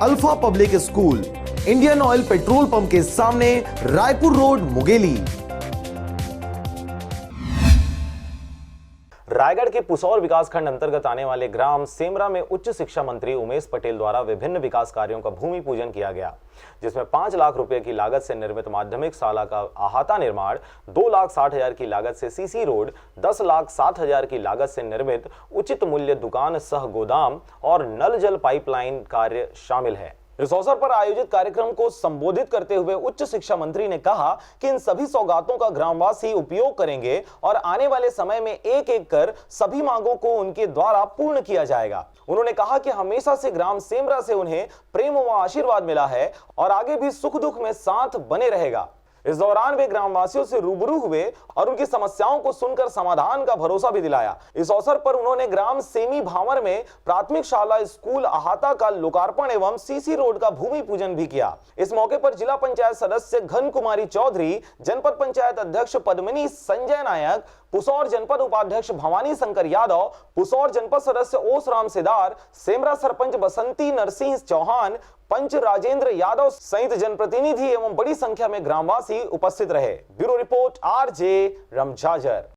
Alpha public school, Indian oil petrol pump के सामने, Raipur road, Mungeli. Raigarh के पुसौर विकासखंड अंतर्गत आने वाले ग्राम सेमरा में उच्च शिक्षा मंत्री उमेश पटेल द्वारा विभिन्न विकास कार्यों का भूमि पूजन किया गया, जिसमें 5 लाख रुपए की लागत से निर्मित माध्यमिक शाला का अहाता निर्माण, 2,60,000 की लागत से सीसी रोड, 10,60,000 की लागत से निर्मित उचित मूल्य दुकान सह गोदाम और नल जल पाइपलाइन कार्य शामिल है। इस अवसर पर आयोजित कार्यक्रम को संबोधित करते हुए उच्च शिक्षा मंत्री ने कहा कि इन सभी सौगातों का ग्रामवासी उपयोग करेंगे और आने वाले समय में एक एक कर सभी मांगों को उनके द्वारा पूर्ण किया जाएगा। उन्होंने कहा कि हमेशा से ग्राम सेमरा से उन्हें प्रेम व आशीर्वाद मिला है और आगे भी सुख दुख में साथ बने रहेगा। इस दौरान वे ग्रामवासियों से रूबरू हुए और उनकी समस्याओं को सुनकर समाधान का भरोसा भी दिलाया। इस अवसर पर उन्होंने ग्राम सेमी भावर में प्राथमिक शाला स्कूल अहाता का लोकार्पण एवं सीसी रोड का भूमि पूजन भी किया। इस मौके पर जिला पंचायत सदस्य घन कुमारी चौधरी, जनपद पंचायत अध्यक्ष पद्मिनी संजय नायक, पुसौर जनपद उपाध्यक्ष भवानी शंकर यादव, पुसौर जनपद सदस्य ओस राम सिदार, सेमरा सरपंच बसंती नरसिंह चौहान, पंच राजेंद्र यादव सहित जनप्रतिनिधि एवं बड़ी संख्या में ग्रामवासी उपस्थित रहे। Bureau report RJ रमजाजर।